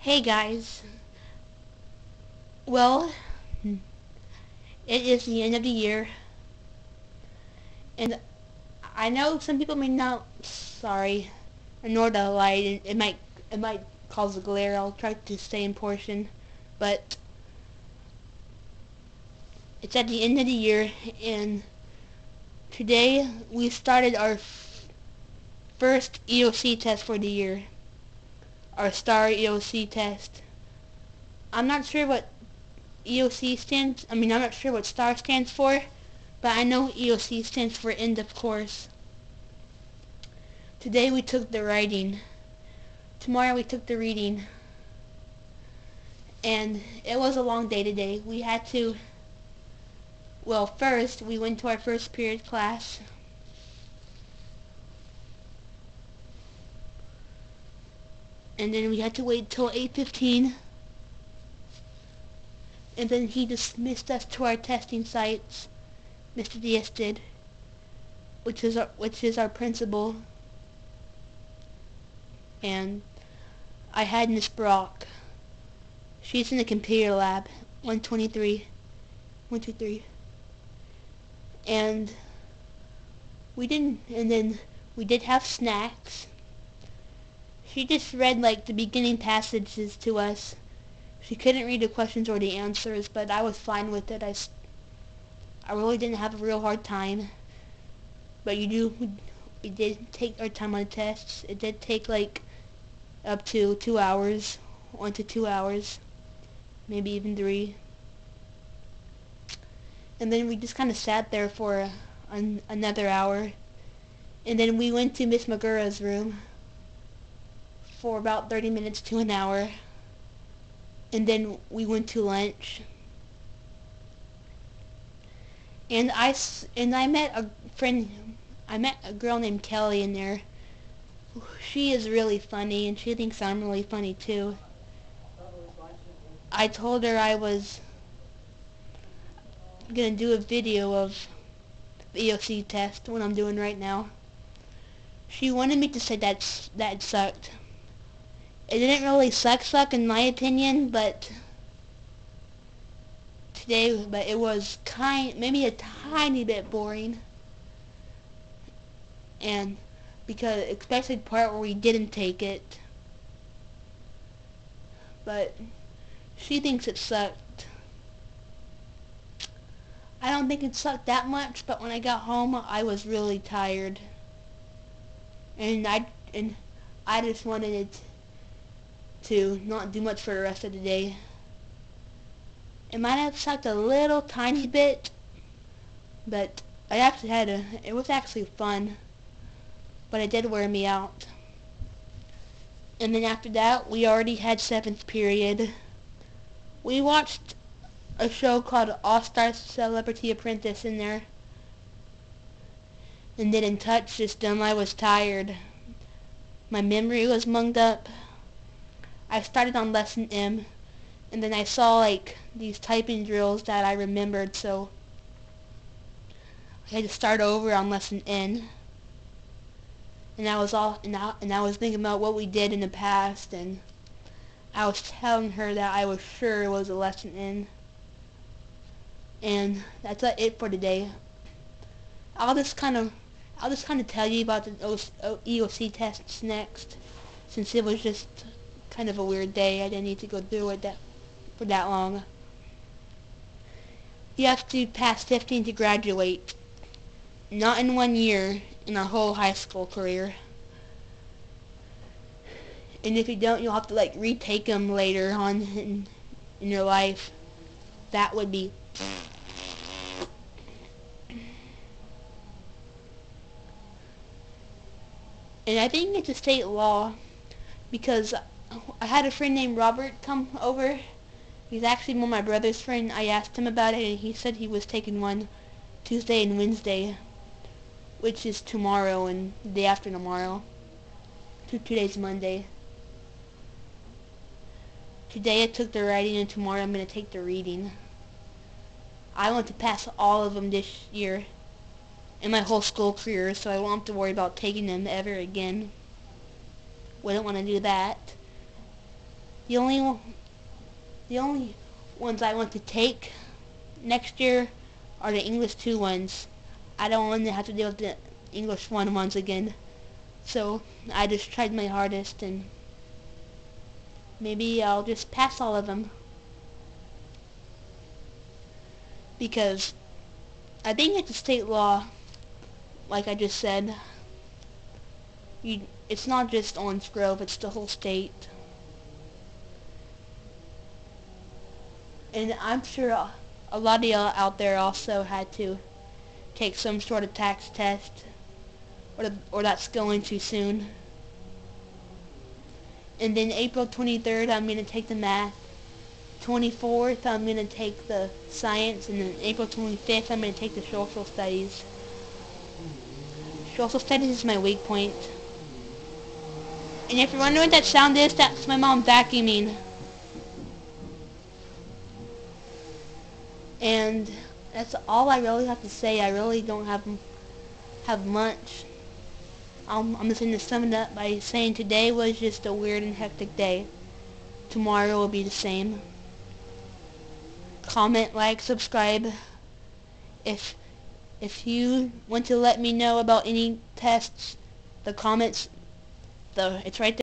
Hey guys, well, it is the end of the year, and I know some people may not, sorry, ignore the light, it might cause a glare. I'll try to stay in portion, but it's at the end of the year, and today we started our first EOC test for the year, our STAAR EOC test. I'm not sure what I'm not sure what STAAR stands for, but I know EOC stands for end of course. Today we took the writing. Tomorrow we took the reading. And it was a long day today. We had to, well, first we went to our first period class. And then we had to wait till 8:15. And then he dismissed us to our testing sites. Mr. Diaz did, which is our principal. And I had Miss Brock. She's in the computer lab, 123, 123. And then we did have snacks. She just read like the beginning passages to us. She couldn't read the questions or the answers, but I was fine with it. I really didn't have a real hard time. But we did take our time on the tests. It did take like up to 2 hours, 1 to 2 hours, maybe even 3. And then we just kind of sat there for another hour. And then we went to Miss Magura's room for about 30 minutes to an hour. And then we went to lunch. And I met a girl named Kelly in there. She is really funny, and she thinks I'm really funny too. I told her I was gonna do a video of the EOC test, what I'm doing right now. She wanted me to say that sucked. It didn't really suck in my opinion, but it was maybe a tiny bit boring. And because especially the part where we didn't take it. But she thinks it sucked. I don't think it sucked that much, but when I got home I was really tired. And I just wanted it to not do much for the rest of the day. It might have sucked a little tiny bit, but it was actually fun. But it did wear me out. And then after that, we already had 7th period. We watched a show called All-Star Celebrity Apprentice in there. And then in touch system, I was tired. My memory was munged up. I started on lesson M, and then I saw like these typing drills that I remembered, so I had to start over on lesson N. And I was thinking about what we did in the past, and I was telling her that I was sure it was a lesson N. And that's it for today. I'll just kind of tell you about the EOC tests next, since it was just kind of a weird day. I didn't need to go through it for that long. You have to pass 15 to graduate. Not in 1 year, in a whole high school career. And if you don't, you'll have to like retake them later on in your life. That would be... And I think it's a state law, because I had a friend named Robert come over. He's actually one of my brother's friend. I asked him about it, and he said he was taking one Tuesday and Wednesday, which is tomorrow and the day after tomorrow. Today's Monday. Today I took the writing, and tomorrow I'm going to take the reading. I want to pass all of them this year in my whole school career, so I won't have to worry about taking them ever again. Wouldn't want to do that. The only the only ones I want to take next year are the English 2 ones. I don't want to have to deal with the English 1 ones again. So I just tried my hardest, and maybe I'll just pass all of them. Because I think it's a state law, like I just said. It's not just Orange Grove, it's the whole state. And I'm sure a lot of y'all out there also had to take some sort of tax test, or that's going to soon. And then April 23rd, I'm going to take the math. 24th, I'm going to take the science, and then April 25th, I'm going to take the social studies. Social studies is my weak point. And if you're wondering what that sound is, that's my mom vacuuming. And that's all I really have to say. I really don't have much. I'm just going to sum it up by saying today was just a weird and hectic day. Tomorrow will be the same. Comment, like, subscribe. If you want to let me know about any tests, the comments, it's right there.